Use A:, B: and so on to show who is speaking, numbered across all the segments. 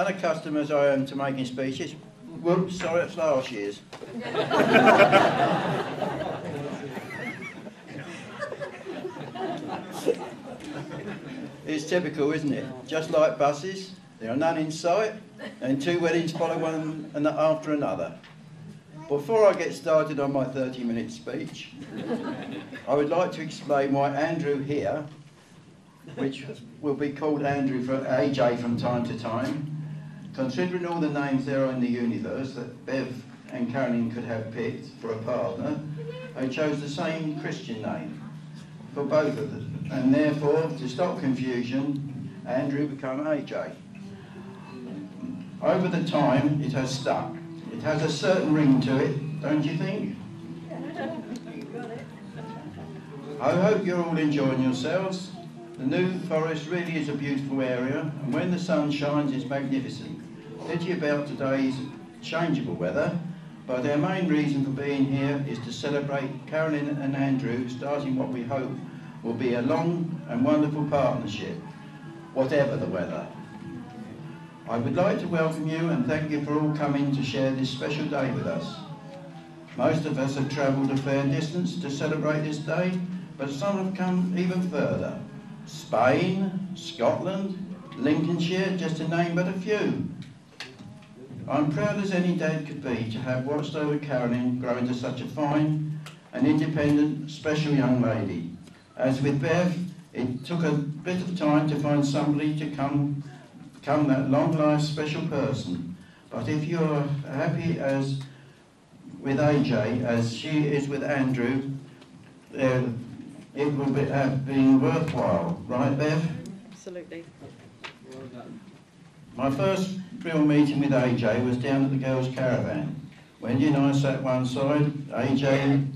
A: unaccustomed as I am to making speeches, whoops, sorry, it's last year's. It's typical, isn't it? Just like buses, there are none in sight, and two weddings follow one after another. Before I get started on my 30-minute speech, I would like to explain why Andrew here, which will be called Andrew for AJ from time to time, considering all the names there are in the universe that Bev and Carolyn could have picked for a partner, I chose the same Christian name for both of them, and therefore, to stop confusion, Andrew became AJ. Over the time, it has stuck. It has a certain ring to it, don't you think? I hope you're all enjoying yourselves. The New Forest really is a beautiful area, and when the sun shines, it's magnificent. Pity about today's changeable weather, but our main reason for being here is to celebrate Carolyn and Andrew starting what we hope will be a long and wonderful partnership, whatever the weather. I would like to welcome you and thank you for all coming to share this special day with us. Most of us have travelled a fair distance to celebrate this day, but some have come even further. Spain, Scotland, Lincolnshire, just to name but a few. I'm proud as any dad could be to have watched over Carolyn grow into such a fine and independent, special young lady. As with Bev, it took a bit of time to find somebody to become that long-life special person. But if you're happy as with AJ as she is with Andrew, it will have been worthwhile, right, Bev?
B: Absolutely.
A: My first real meeting with AJ was down at the girls' caravan. Wendy and I sat one side, AJ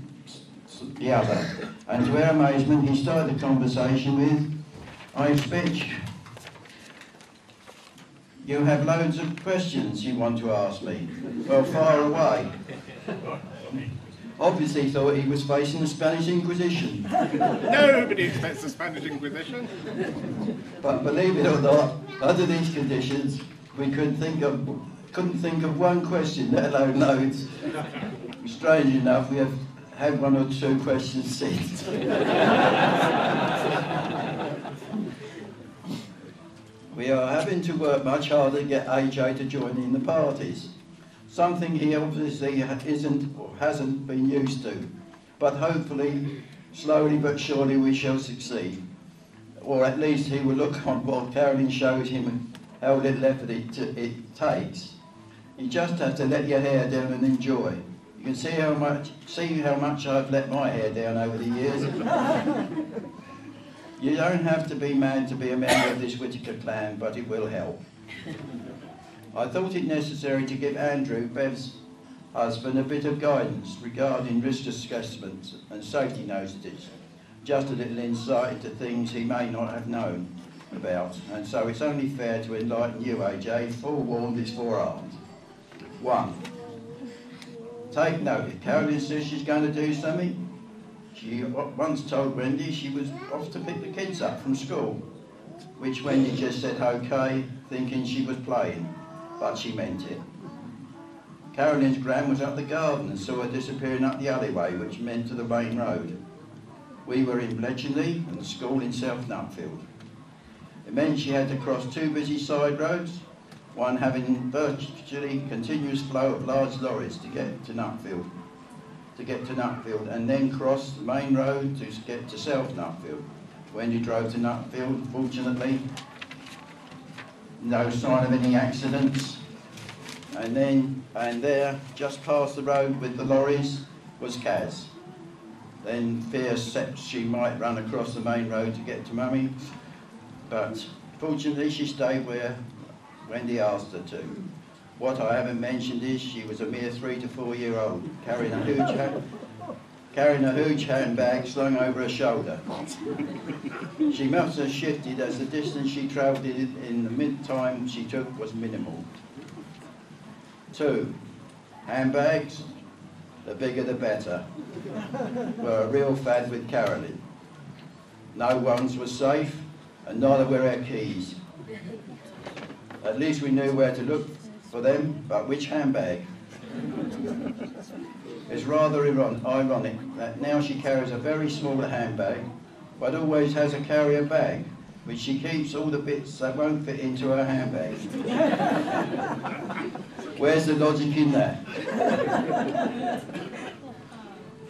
A: the other, and to our amazement he started the conversation with, "I expect you have loads of questions you want to ask me. Well, fire away." Obviously thought he was facing the Spanish Inquisition.
C: Nobody expects the Spanish Inquisition.
A: But believe it or not, under these conditions, we couldn't think of one question, let alone loads. Strange enough, we have had one or two questions since. We are having to work much harder to get AJ to join in the parties. Something he obviously isn't or hasn't been used to. But hopefully, slowly but surely we shall succeed. Or at least he will look on while Carolyn shows him how little effort it takes. You just have to let your hair down and enjoy. You can see how much I've let my hair down over the years. You don't have to be mad to be a member of this Whittaker clan, but it will help. I thought it necessary to give Andrew, Bev's husband, a bit of guidance regarding risk assessments and safety notices. Just a little insight into things he may not have known about, and so it's only fair to enlighten you, AJ, forewarned is forearmed. 1. Take note, if Carolyn says she's going to do something, she once told Wendy she was off to pick the kids up from school, which Wendy just said okay, thinking she was playing, but she meant it. Carolyn's gran was up the garden and saw her disappearing up the alleyway, which meant to the main road. We were in Bletchley and the school in South Nutfield. It meant she had to cross two busy side roads, one having virtually continuous flow of large lorries to get to Nutfield, and then cross the main road to get to South Nutfield. When you drove to Nutfield, fortunately, no sign of any accidents, and there, just past the road with the lorries, was Kaz. Then fear set she might run across the main road to get to Mummy, but fortunately she stayed where Wendy asked her to. What I haven't mentioned is she was a mere 3 to 4 year old, carrying a huge handbag slung over her shoulder. She must have shifted as the distance she travelled in the mid-time she took was minimal. 2. Handbags, the bigger the better, were a real fad with Carolyn. No one's was safe, and neither were our keys. At least we knew where to look for them, but which handbag? It's rather ironic that now she carries a very small handbag, but always has a carrier bag, which she keeps all the bits that won't fit into her handbag. Where's the logic in that?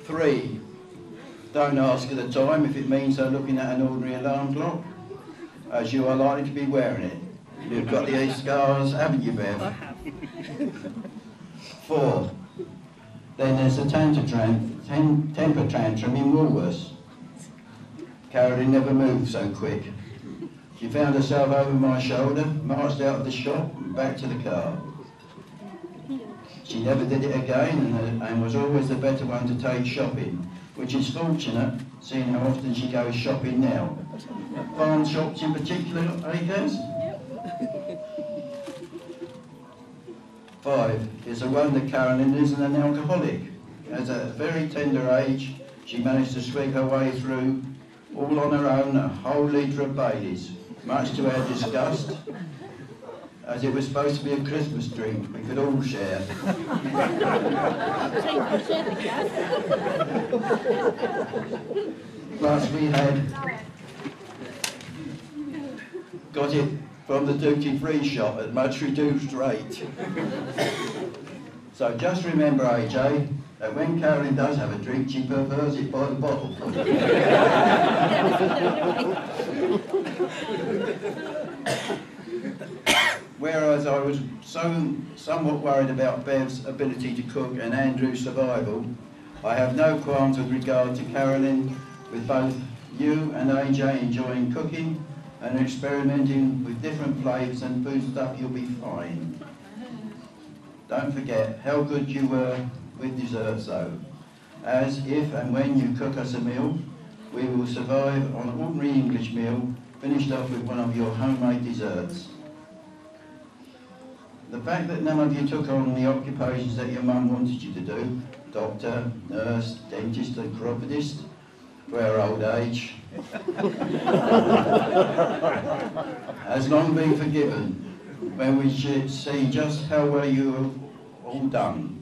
A: 3, don't ask her the time if it means her looking at an ordinary alarm clock, as you are likely to be wearing it. You've got the scars, haven't you, Bev? 4, then there's a temper tantrum in Woolworths. Carolyn never moved so quick. She found herself over my shoulder, marched out of the shop and back to the car. She never did it again and was always the better one to take shopping, which is fortunate, seeing how often she goes shopping now. Farm shops in particular, Kaz? 5, it's a wonder Carolyn isn't an alcoholic. As at a very tender age, she managed to swig her way through, all on her own, a whole litre of Baileys, much to our disgust, as it was supposed to be a Christmas drink we could all share. Plus we had got it from the duty-free shop at much reduced rate. So just remember, AJ, that when Carolyn does have a drink, she prefers it by the bottle. Whereas I was somewhat worried about Bev's ability to cook and Andrew's survival, I have no qualms with regard to Carolyn, with both you and AJ enjoying cooking and experimenting with different flavours and food stuff. You'll be fine. Don't forget how good you were with desserts though, as if and when you cook us a meal, we will survive on an ordinary English meal, finished off with one of your homemade desserts. The fact that none of you took on the occupations that your mum wanted you to do, doctor, nurse, dentist and chiropodist, for our old age, has long been forgiven when we should see just how well you have all done.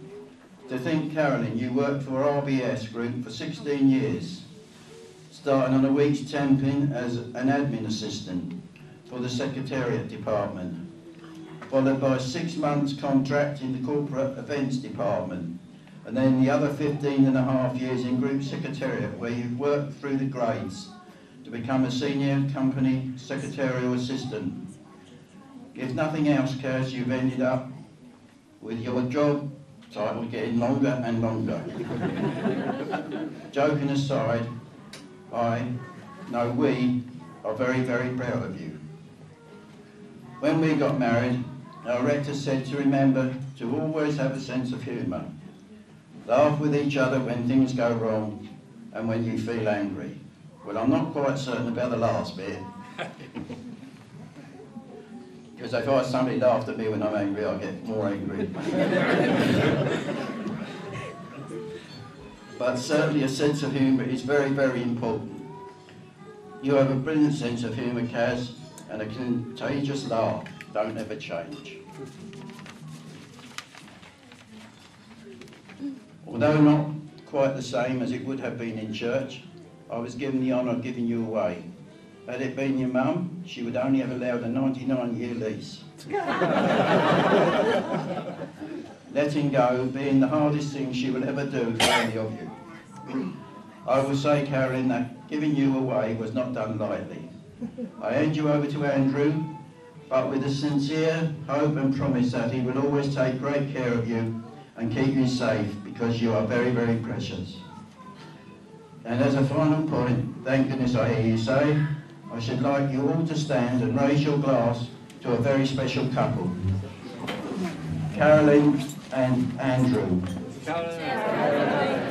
A: To think, Carolyn, you worked for RBS Group for 16 years, starting on a week's temping as an admin assistant for the Secretariat Department, followed by 6 months contract in the Corporate Events Department, and then the other 15.5 years in Group Secretariat, where you've worked through the grades to become a Senior Company Secretarial Assistant. If nothing else, Kaz, you've ended up with your job title getting longer and longer. Joking aside, we are very, very proud of you. When we got married, our rector said to remember to always have a sense of humour. Laugh with each other when things go wrong and when you feel angry. Well, I'm not quite certain about the last bit. Because if somebody laughed at me when I'm angry, I'll get more angry. But certainly a sense of humour is very, very important. You have a brilliant sense of humour, Kaz, and a contagious laugh don't ever change. Although not quite the same as it would have been in church, I was given the honour of giving you away. Had it been your mum, she would only have allowed a 99-year lease. Letting go being the hardest thing she will ever do for any of you. I will say, Carolyn, that giving you away was not done lightly. I hand you over to Andrew, but with a sincere hope and promise that he will always take great care of you and keep you safe, because you are very, very precious. And as a final point, thank goodness I hear you say, I should like you all to stand and raise your glass to a very special couple. Carolyn and Andrew. Carolyn.